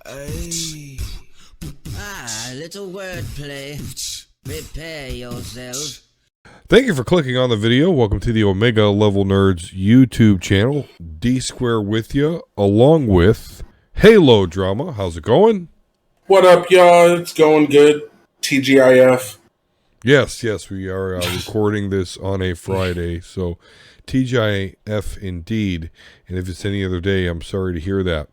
Ay. Little wordplay. Prepare yourself. Thank you for clicking on the video. Welcome to the Omega Level Nerds YouTube channel. D Square with you, along with Halo Drama. How's it going? What up, y'all? It's going good. TGIF. Yes, we are recording this on a Friday, so TGIF indeed. And if it's any other day, I'm sorry to hear that.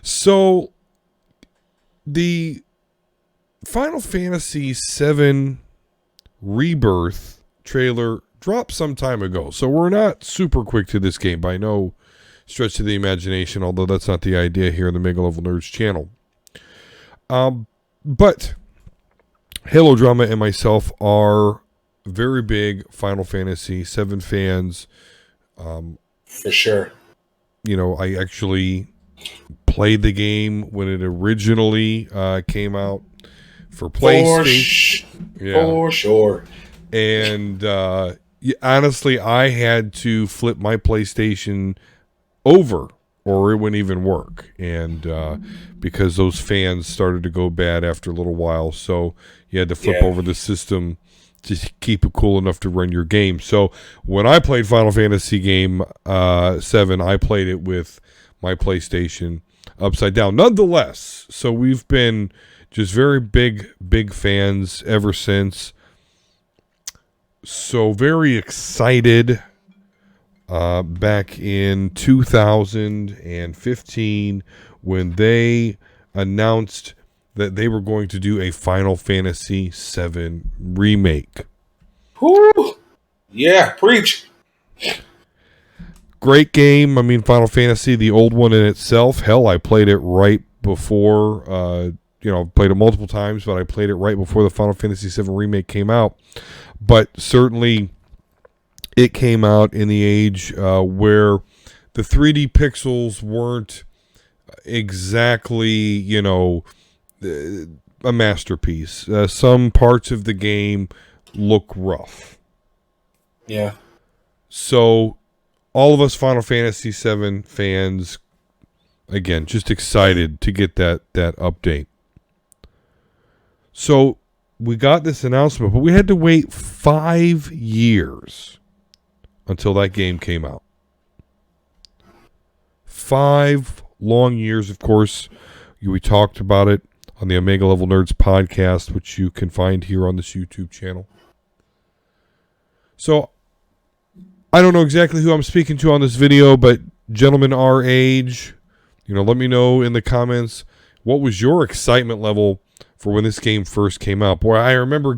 So, the Final Fantasy VII Rebirth trailer dropped some time ago, so we're not super quick to this game by no stretch of the imagination, although that's not the idea here in the Mega Level Nerds channel. But Halo Drama and myself are very big Final Fantasy VII fans. For sure. You know, I actually played the game when it originally came out for PlayStation. For sure. And honestly, I had to flip my PlayStation over or it wouldn't even work. And because those fans started to go bad after a little while, so you had to flip over the system to keep it cool enough to run your game. So when I played Final Fantasy game 7, I played it with my PlayStation upside down. Nonetheless, so we've been just very big fans ever since. So very excited. Back in 2015 when they announced that they were going to do a Final Fantasy VII remake. Whew. Yeah, preach. Great game. I mean, Final Fantasy, the old one in itself. Hell, I played it right before, played it multiple times, but I played it right before the Final Fantasy VII remake came out. But certainly it came out in the age where the 3D pixels weren't exactly, a masterpiece. Some parts of the game look rough. Yeah. So, all of us Final Fantasy VII fans, again, just excited to get that update. So, we got this announcement, but we had to wait 5 years until that game came out. 5 long years, of course. We talked about it on the Omega Level Nerds podcast, which you can find here on this YouTube channel. So, I don't know exactly who I'm speaking to on this video, but gentlemen our age, let me know in the comments, what was your excitement level for when this game first came out? Boy, I remember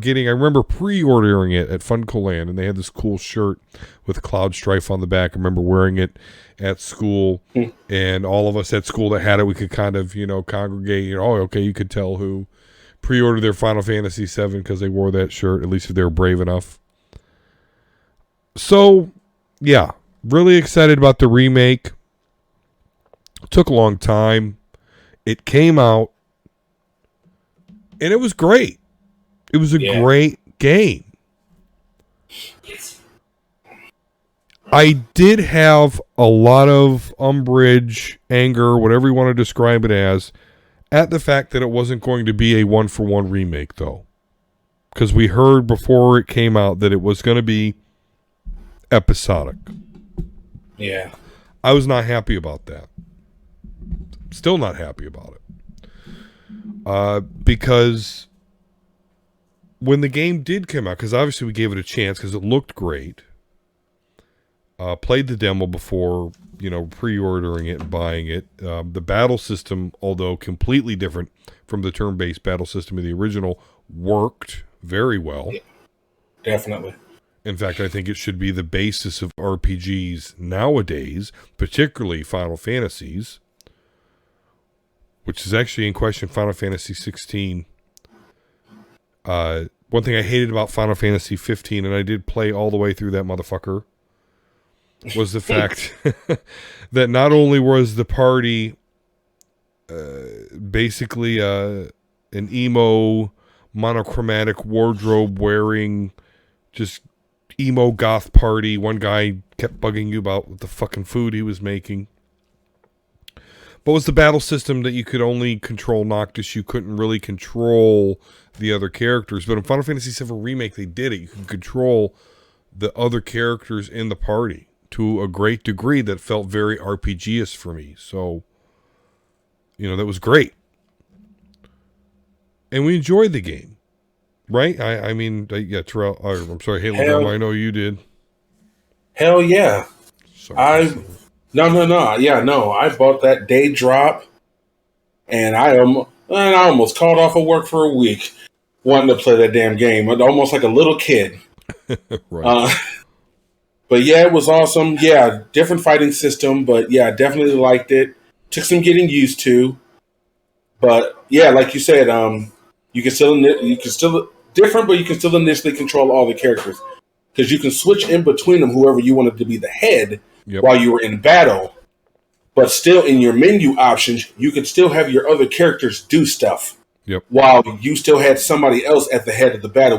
pre-ordering it at Funcoland, and they had this cool shirt with Cloud Strife on the back. I remember wearing it at school, and all of us at school that had it, we could kind of, congregate. You could tell who pre-ordered their Final Fantasy VII because they wore that shirt, at least if they were brave enough. So, yeah, really excited about the remake. It took a long time. It came out, and it was great. It was a great game. I did have a lot of umbrage, anger, whatever you want to describe it as, at the fact that it wasn't going to be a one-for-one remake, though. Because we heard before it came out that it was going to be episodic. Yeah. I was not happy about that. Still not happy about it. Because when the game did come out, because obviously we gave it a chance because it looked great, played the demo before, pre-ordering it and buying it. The battle system, although completely different from the turn-based battle system of the original, worked very well. Yeah, definitely. In fact, I think it should be the basis of RPGs nowadays, particularly Final Fantasies, which is actually in question Final Fantasy 16. One thing I hated about Final Fantasy 15, and I did play all the way through that motherfucker, was the fact that not only was the party basically an emo, monochromatic wardrobe wearing, just emo goth party. One guy kept bugging you about the fucking food he was making. But was the battle system that you could only control Noctis? You couldn't really control the other characters. But in Final Fantasy VII Remake, they did it. You could control the other characters in the party to a great degree that felt very RPG-ish for me. So, that was great. And we enjoyed the game. Right? Terrell, I'm sorry, Halo, I know you did. Hell yeah. Sorry, No. Yeah, no. I bought that day drop, and I almost called off of work for a week wanting to play that damn game. Almost like a little kid. Right. But yeah, it was awesome. Yeah, different fighting system, but yeah, I definitely liked it. Took some getting used to. But yeah, like you said, you can still different, but you can still initially control all the characters. Because you can switch in between them, whoever you wanted to be the head, while you were in battle. But still, in your menu options, you could still have your other characters do stuff. Yep. While you still had somebody else at the head of the battle,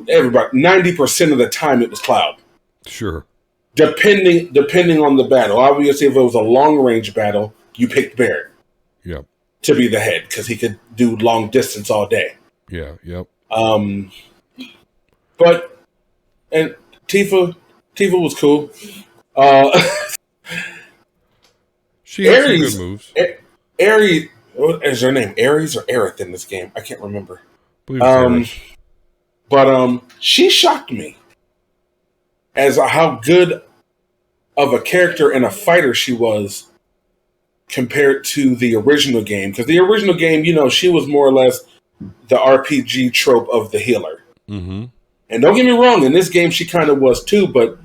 everybody, 90% of the time it was Cloud. Sure. Depending on the battle. Obviously, if it was a long-range battle, you picked Barrett. Yep. To be the head, because he could do long distance all day. Yeah, yep. And Tifa was cool. She had some good moves. Ares, what is her name? Ares or Aerith in this game? I can't remember. I believe it's Ares. But she shocked me as how good of a character and a fighter she was compared to the original game. Because the original game, she was more or less the RPG trope of the healer. Mm-hmm. And don't get me wrong, in this game she kind of was too, but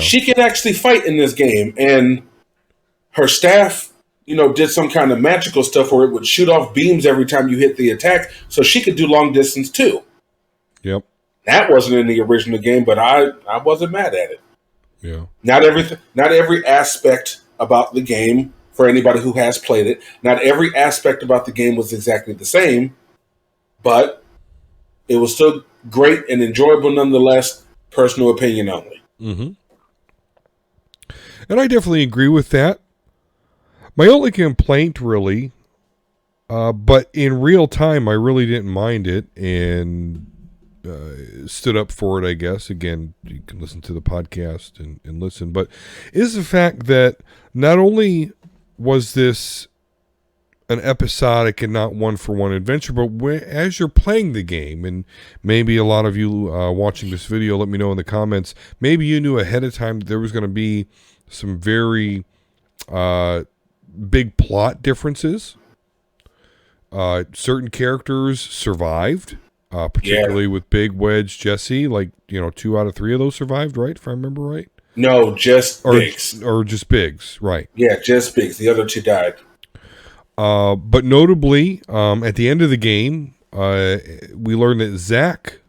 she could actually fight in this game. And her staff, did some kind of magical stuff where it would shoot off beams every time you hit the attack, so she could do long distance too. Yep. That wasn't in the original game, but I wasn't mad at it. Yeah. Not every aspect about the game, for anybody who has played it, not every aspect about the game was exactly the same, but it was still great and enjoyable nonetheless, personal opinion only. Mm-hmm. And I definitely agree with that. My only complaint, really, but in real time, I really didn't mind it and stood up for it, I guess. Again, you can listen to the podcast and listen, but is the fact that not only was this an episodic and not one-for-one adventure, but as you're playing the game, and maybe a lot of you watching this video, let me know in the comments, maybe you knew ahead of time that there was going to be some very big plot differences. Certain characters survived, particularly with Big, Wedge, Jesse, 2 out of 3 of those survived, right? If I remember right. No, just Biggs. Or just Biggs, right. Yeah, just Biggs. The other 2 died. But notably, at the end of the game, we learned that Zack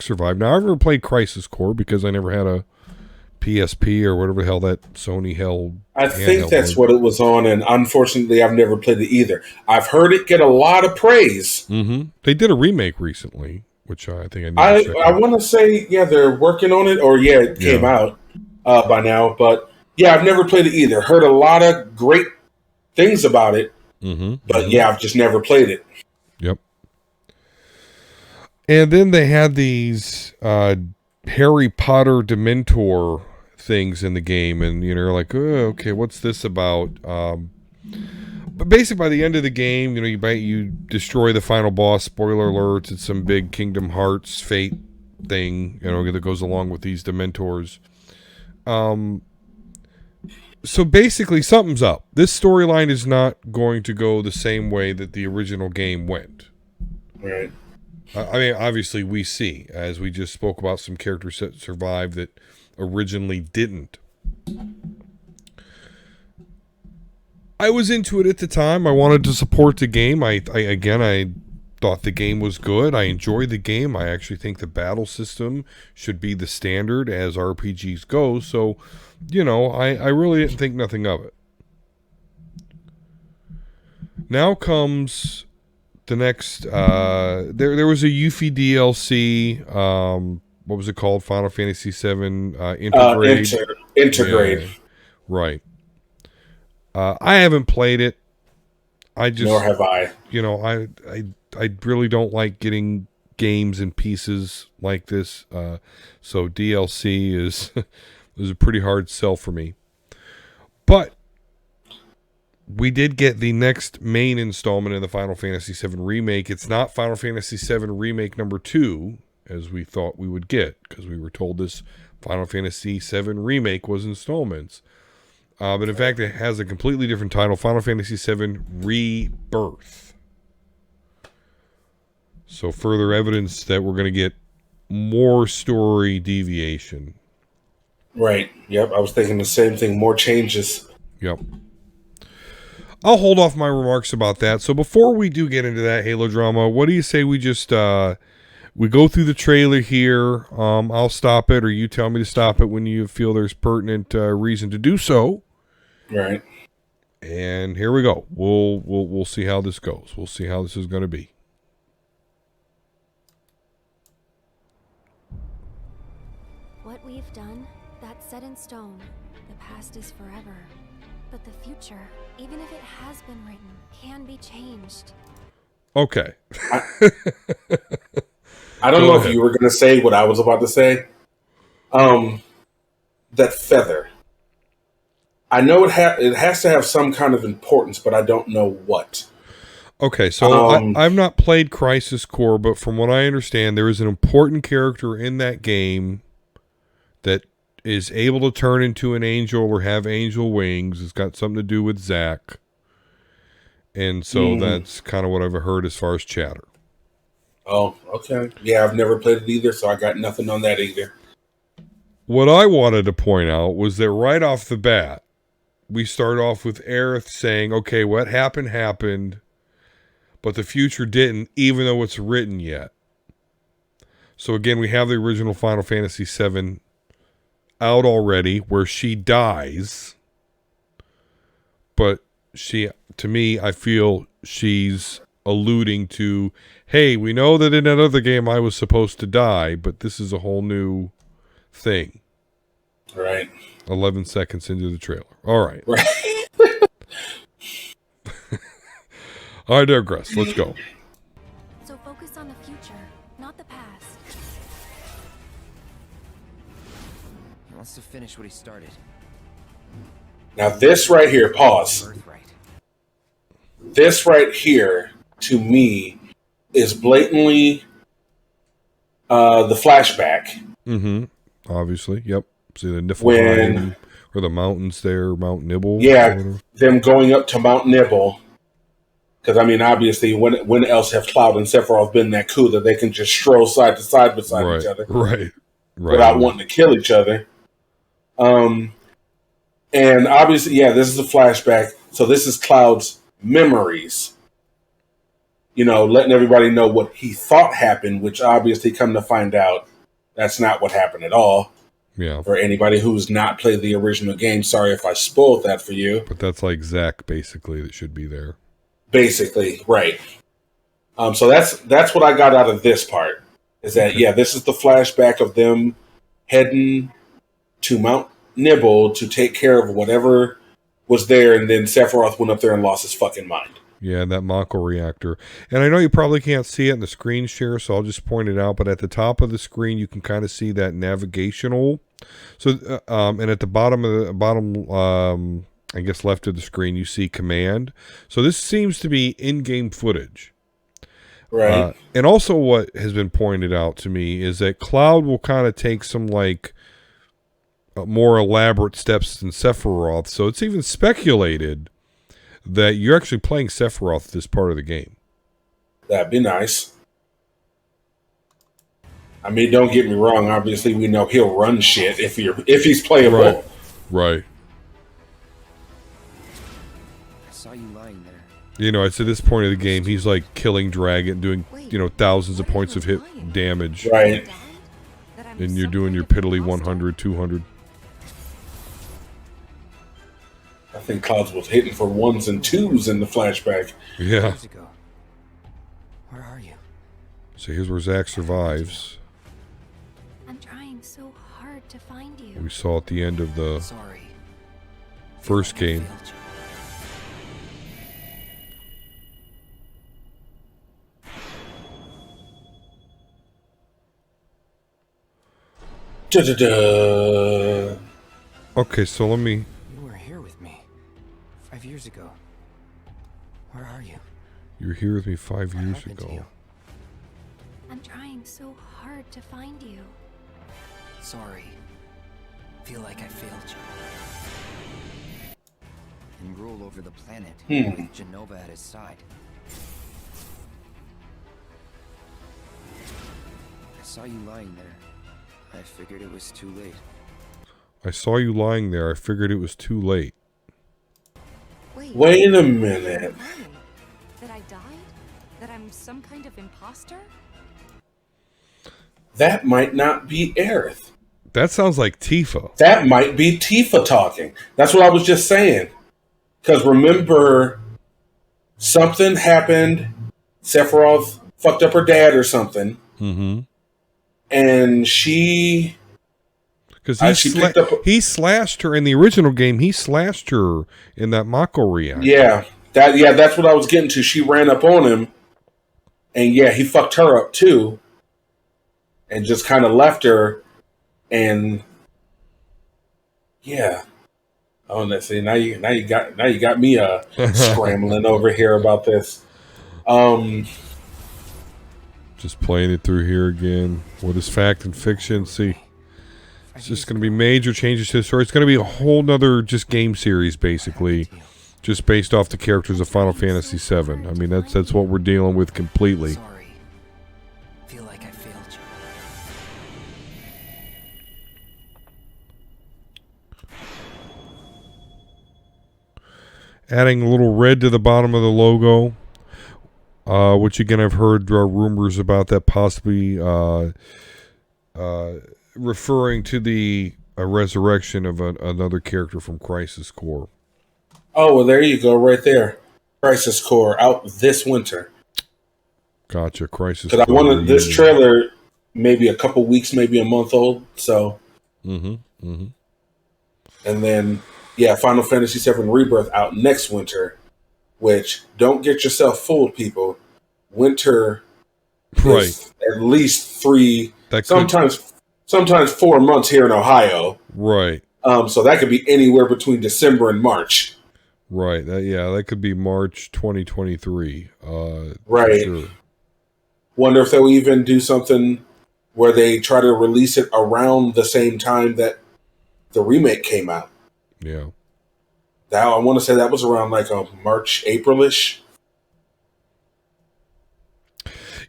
survived. Now, I've never played Crisis Core because I never had a PSP or whatever the hell that Sony held. I think that's what it was on, and unfortunately, I've never played it either. I've heard it get a lot of praise. Mm-hmm. They did a remake recently, which I think I want to say, they're working on it, or it came out by now, but I've never played it either. Heard a lot of great things about it, but I've just never played it. Yep. And then they had these Harry Potter Dementor things in the game, and you're like, oh, okay, what's this about? But basically, by the end of the game, you destroy the final boss. Spoiler alerts! It's some big Kingdom Hearts fate thing, that goes along with these Dementors. So basically, something's up. This storyline is not going to go the same way that the original game went. Right. Obviously, we see, as we just spoke about, some characters that survived that originally didn't. I was into it at the time. I wanted to support the game. I thought the game was good. I enjoyed the game. I actually think the battle system should be the standard as RPGs go. So, I really didn't think nothing of it. Now comes the next. There was a Yuffie DLC. What was it called? Final Fantasy VII Intergrade. Intergrade. Yeah, right. I haven't played it. I just, Nor have I. you know, I really don't like getting games in pieces like this. So DLC is is a pretty hard sell for me. But we did get the next main installment in the Final Fantasy VII Remake. It's not Final Fantasy VII Remake number 2, as we thought we would get, because we were told this Final Fantasy VII Remake was installments. But in fact, it has a completely different title, Final Fantasy VII Rebirth. So further evidence that we're going to get more story deviation. Right. Yep. I was thinking the same thing. More changes. Yep. I'll hold off my remarks about that. So before we do get into that Halo drama, what do you say we just we go through the trailer here? I'll stop it, or you tell me to stop it when you feel there's pertinent reason to do so. Right. And here we go. We'll see how this goes. We'll see how this is going to be. What we've done, that's set in stone. The past is forever. But the future, even if it has been written, can be changed. Okay. I don't know if you were going to say what I was about to say. That feather. I know it has to have some kind of importance, but I don't know what. Okay, so I've not played Crisis Core, but from what I understand, there is an important character in that game that is able to turn into an angel or have angel wings. It's got something to do with Zack. And so that's kind of what I've heard as far as chatter. Oh, okay. Yeah, I've never played it either, so I got nothing on that either. What I wanted to point out was that right off the bat, we start off with Aerith saying, okay, what happened, but the future didn't, even though it's written yet. So again, we have the original Final Fantasy VII out already, where she dies, but to me, I feel she's alluding to, hey, we know that in another game I was supposed to die, but this is a whole new thing. Right. 11 seconds into the trailer. All right. Right. I digress. Let's go. So focus on the future, not the past. He wants to finish what he started. Now this right here, pause. Birthright. This right here, to me, is blatantly the flashback. Mm-hmm. Obviously. Yep. See the When- Niflheim or the mountains there, Mount Nibble. Yeah, them going up to Mount Nibble. Because, I mean, obviously, when else have Cloud and Sephiroth been that cool that they can just stroll side to side beside each other? Right. Without wanting to kill each other. And obviously, yeah, this is a flashback. So this is Cloud's memories. You know, letting everybody know what he thought happened, which obviously come to find out that's not what happened at all. Yeah. For anybody who's not played the original game, sorry if I spoiled that for you. But that's like Zack, basically, that should be there. Basically, right. So that's what I got out of this part. Is that, yeah, this is the flashback of them heading to Mount Nibble to take care of whatever was there, and then Sephiroth went up there and lost his fucking mind. Yeah, that Mako reactor. And I know you probably can't see it in the screen share, so I'll just point it out. But at the top of the screen, you can kind of see that navigational. So, and at the bottom, I guess left of the screen, you see command. So this seems to be in-game footage. Right. And also what has been pointed out to me is that Cloud will kind of take some like more elaborate steps than Sephiroth. So it's even speculated that you're actually playing Sephiroth this part of the game. That'd be nice. I mean, don't get me wrong. Obviously, we know he'll run shit if he's playable. Right. Right. I saw you lying there. You know, it's at this point of the game, he's like killing Dragon, doing, thousands of points of hit damage. Right. And you're doing your piddly 100, 200. I think Clouds was hitting for 1s and 2s in the flashback. Yeah. Years ago. Where are you? So here's where Zack survives. I'm trying so hard to find you. We saw at the end of the Sorry. first I game. failed you. Da-da-da. Okay, so let me... You were here with me 5 years ago. Where are you? You were here with me 5 What years happened to ago. you? I'm trying so hard to find you. Sorry. Feel like I failed you. And rule over the planet with Genova at his side. I saw you lying there. I figured it was too late. I saw you lying there. I figured it was too late. Wait a minute. That I died? That I'm some kind of imposter? That might not be Aerith. That sounds like Tifa. That might be Tifa talking. That's what I was just saying. Because remember, something happened. Sephiroth fucked up her dad or something. Mm-hmm. And she... Because he slashed her in the original game. He slashed her in that Mako reactor. Yeah, that's what I was getting to. She ran up on him, and yeah, he fucked her up too, and just kind of left her. And yeah, oh, let's see. Now you got me scrambling over here about this. Just playing it through here again. What is fact and fiction? See. It's just going to be major changes to the story. It's going to be a whole nother just game series, basically, just based off the characters of Final Fantasy VII. I mean, that's what we're dealing with completely. Sorry. Feel like I failed you. Adding a little red to the bottom of the logo, which again I've heard rumors about that possibly referring to the resurrection of another character from Crisis Core. Oh, well, there you go, right there. Crisis Core out this winter. Gotcha, Crisis Core. Because I wanted this trailer maybe a couple weeks, maybe a month old. So, and then Final Fantasy VII Rebirth out next winter. Which don't get yourself fooled, people. Winter, right? Is at least 3, sometimes 4 months here in Ohio. Right. So that could be anywhere between December and March. Right. That could be March 2023. Right. Sure. Wonder if they'll even do something where they try to release it around the same time that the remake came out. Yeah. Now, I want to say that was around like a March, April-ish.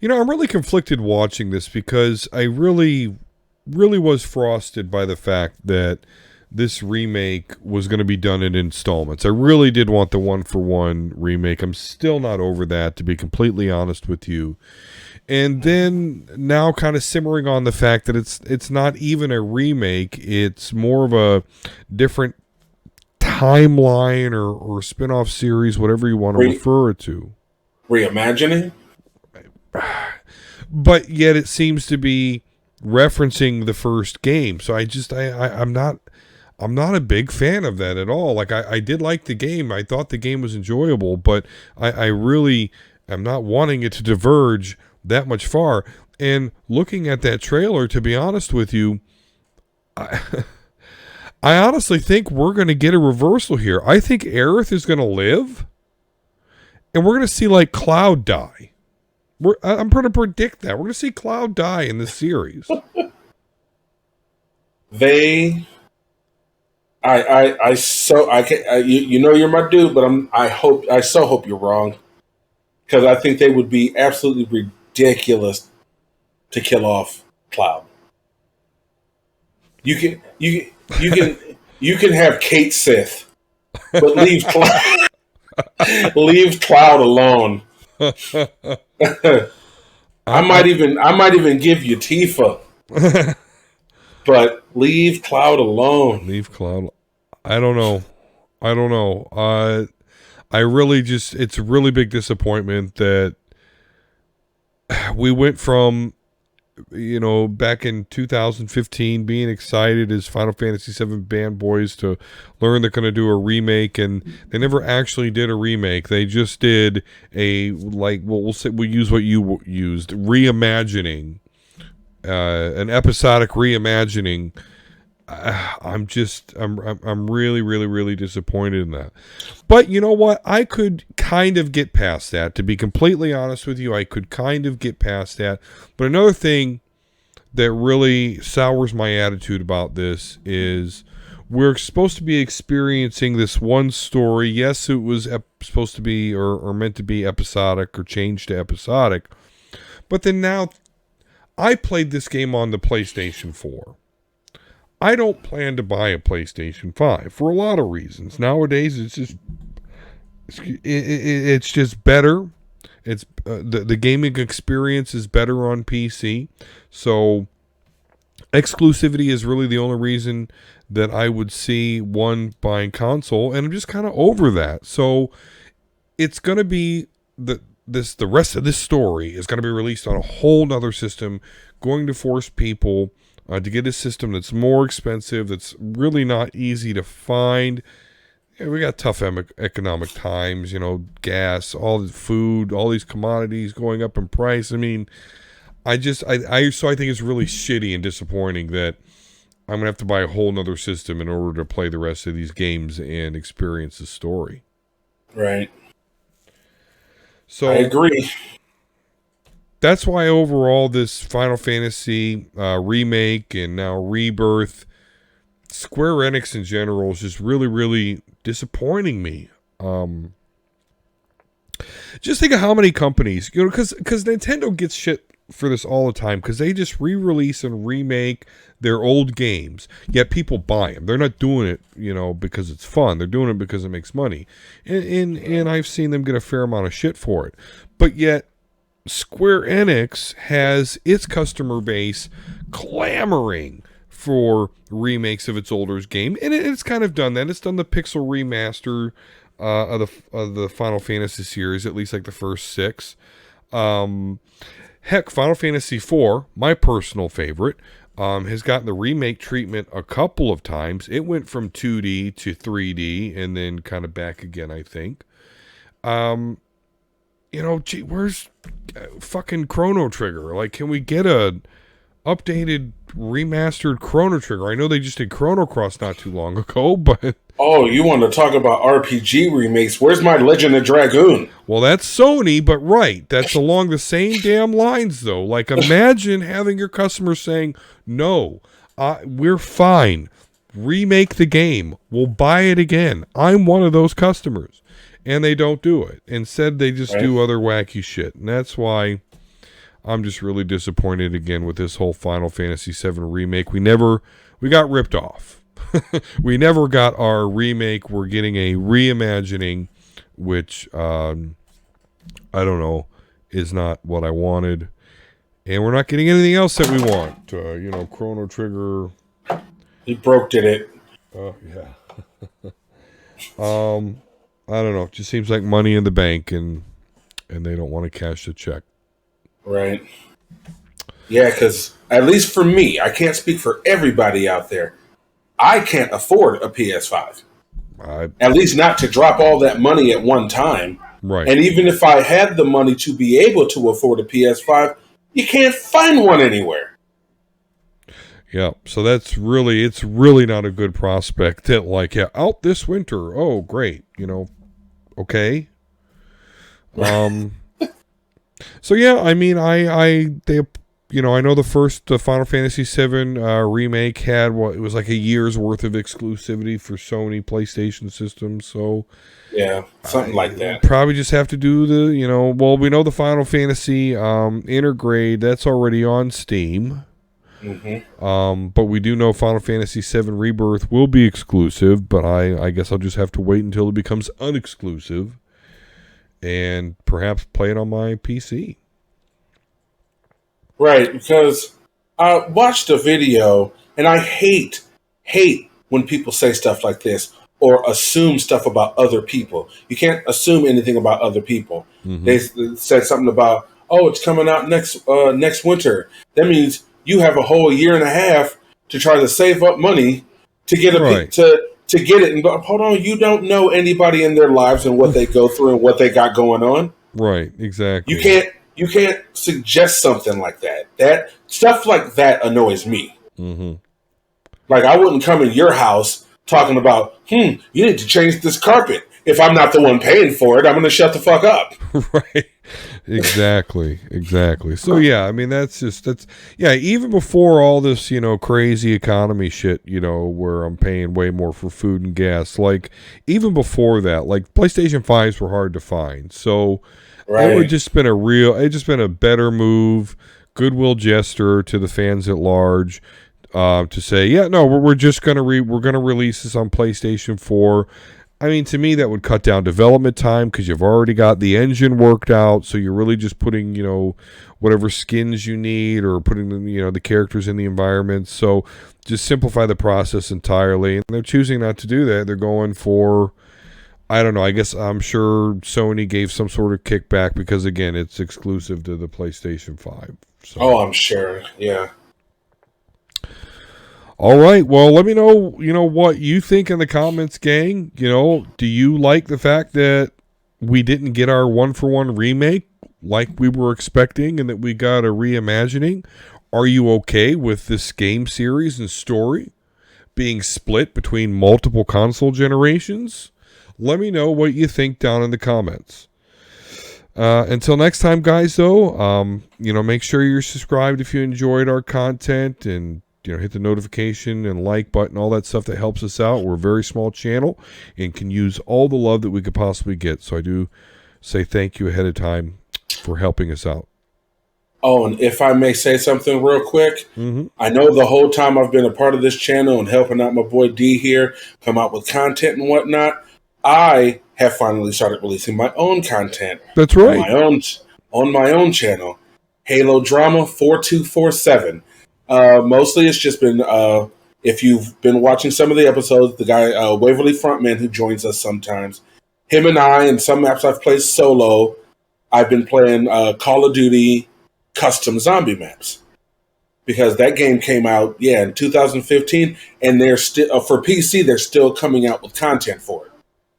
You know, I'm really conflicted watching this because I really was frosted by the fact that this remake was going to be done in installments. I really did want the one-for-one remake. I'm still not over that, to be completely honest with you. And then now kind of simmering on the fact that it's not even a remake. It's more of a different timeline or spin-off series, whatever you want to refer it to. Reimagining? But yet it seems to be referencing the first game. So I'm not a big fan of that at all. Like I did like the game. I thought the game was enjoyable, but I really am not wanting it to diverge that much far. And looking at that trailer, to be honest with you, I honestly think we're going to get a reversal here. I think Aerith is going to live, and we're going to see like Cloud die. I'm going to predict that we're going to see Cloud die in this series. You know you're my dude, but I so hope you're wrong, because I think they would be absolutely ridiculous to kill off Cloud. You can have Kate Sith, but leave Cloud alone. I might even give you Tifa, but leave Cloud alone. Leave Cloud. I don't know. I really it's a really big disappointment that we went from, back in 2015 being excited as Final Fantasy VII band boys to learn they're going to do a remake, and they never actually did a remake. They just did we'll use what you used, reimagining an episodic reimagining. I'm really, really, really disappointed in that. But you know what? I could kind of get past that. To be completely honest with you, I could kind of get past that. But another thing that really sours my attitude about this is we're supposed to be experiencing this one story. Yes, it was supposed to be or meant to be episodic or changed to episodic. But then now, I played this game on the PlayStation 4. I don't plan to buy a PlayStation 5 for a lot of reasons. Nowadays, it's just better. It's the gaming experience is better on PC. So exclusivity is really the only reason that I would see one buying console, and I'm just kind of over that. So it's going to be the rest of this story is going to be released on a whole nother system, going to force people to get a system that's more expensive, that's really not easy to find. Yeah, we got tough economic times, gas, all the food, all these commodities going up in price. I mean, I think it's really shitty and disappointing that I'm going to have to buy a whole nother system in order to play the rest of these games and experience the story. Right. So I agree. That's why overall this Final Fantasy remake and now Rebirth, Square Enix in general is just really, really disappointing me. Just think of how many companies, because Nintendo gets shit for this all the time because they just re-release and remake their old games, yet people buy them. They're not doing it, because it's fun. They're doing it because it makes money, and I've seen them get a fair amount of shit for it. But yet, Square Enix has its customer base clamoring for remakes of its older game, and it's kind of done that. It's done the pixel remaster of the Final Fantasy series, at least like the first 6. Heck, Final Fantasy IV, my personal favorite, has gotten the remake treatment a couple of times. It went from 2D to 3D and then kind of back again, I think. Gee, where's fucking Chrono Trigger? Like, can we get a updated, remastered Chrono Trigger? I know they just did Chrono Cross not too long ago, but... Oh, you want to talk about RPG remakes? Where's my Legend of Dragoon? Well, that's Sony, but right. That's along the same damn lines, though. Like, imagine having your customers saying, no, we're fine. Remake the game. We'll buy it again. I'm one of those customers. And they don't do it. Instead, they just do other wacky shit. And that's why I'm just really disappointed again with this whole Final Fantasy VII remake. We got ripped off. We never got our remake. We're getting a reimagining, which, I don't know, is not what I wanted. And we're not getting anything else that we want. Chrono Trigger. He broke it. Oh, yeah. I don't know. It just seems like money in the bank, and they don't want to cash the check. Right. Yeah, because at least for me, I can't speak for everybody out there. I can't afford a PS5. At least not to drop all that money at one time. Right. And even if I had the money to be able to afford a PS5, you can't find one anywhere. Yeah, so it's really not a good prospect that out this winter. Oh, great. Okay. So yeah, I mean, I know the Final Fantasy VII remake had it was like a year's worth of exclusivity for Sony PlayStation systems. So yeah, something like that. Probably just have to do we know the Final Fantasy Intergrade that's already on Steam. Mm-hmm. But we do know Final Fantasy VII Rebirth will be exclusive, but I guess I'll just have to wait until it becomes unexclusive and perhaps play it on my PC. Right, because I watched a video, and I hate when people say stuff like this or assume stuff about other people. You can't assume anything about other people. Mm-hmm. They said something about, it's coming out next winter. That means you have a whole year and a half to try to save up money to get to get it. And go, hold on, you don't know anybody in their lives and what they go through and what they got going on. Right, exactly. You You can't suggest something like that. That stuff like that annoys me. Mm-hmm. Like, I wouldn't come in your house talking about, you need to change this carpet. If I'm not the one paying for it, I'm going to shut the fuck up. Right. Exactly. So yeah, I mean even before all this, crazy economy shit, where I'm paying way more for food and gas, like even before that, like PlayStation 5s were hard to find. So it would just been a better move, goodwill gesture to the fans at large, to say, yeah, no, we're just gonna release this on PlayStation 4. I mean, to me, that would cut down development time because you've already got the engine worked out. So you're really just putting, whatever skins you need or putting, the characters in the environment. So just simplify the process entirely. And they're choosing not to do that. They're going for, I don't know, I guess I'm sure Sony gave some sort of kickback because, again, it's exclusive to the PlayStation 5. So. Oh, I'm sure. Yeah. All right. Well, let me know, what you think in the comments, gang. Do you like the fact that we didn't get our 1-for-1 remake like we were expecting and that we got a reimagining? Are you okay with this game series and story being split between multiple console generations? Let me know what you think down in the comments. Until next time, guys, though, make sure you're subscribed if you enjoyed our content and hit the notification and like button, all that stuff that helps us out. We're a very small channel and can use all the love that we could possibly get. So I do say thank you ahead of time for helping us out. Oh, and if I may say something real quick, I know the whole time I've been a part of this channel and helping out my boy D here, come out with content and whatnot, I have finally started releasing my own content. That's right. On my own channel, Halo Drama 4247. Mostly it's just been, if you've been watching some of the episodes, the guy, Waverly Frontman, who joins us sometimes, him and I, and some maps I've played solo, I've been playing Call of Duty custom zombie maps. Because that game came out, in 2015, and they're still, for PC, they're still coming out with content for it.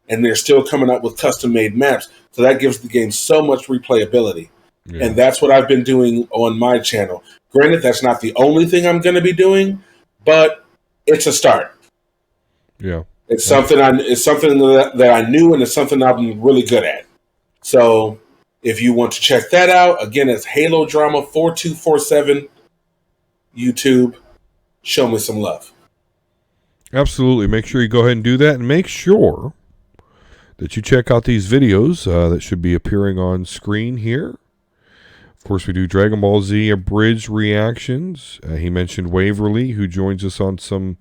And they're still coming out with custom-made maps, so that gives the game so much replayability. Yeah. And that's what I've been doing on my channel. Granted, that's not the only thing I'm going to be doing, but it's a start. Yeah, it's something that I knew, and it's something I'm really good at. So, if you want to check that out, again, it's Halo Drama 4247 YouTube. Show me some love. Absolutely. Make sure you go ahead and do that, and make sure that you check out these videos that should be appearing on screen here. Of course, we do Dragon Ball Z abridged reactions. He mentioned Waverly, who joins us on some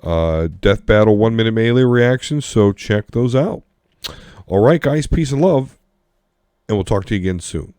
Death Battle 1-minute melee reactions, so check those out. All right, guys, peace and love, and we'll talk to you again soon.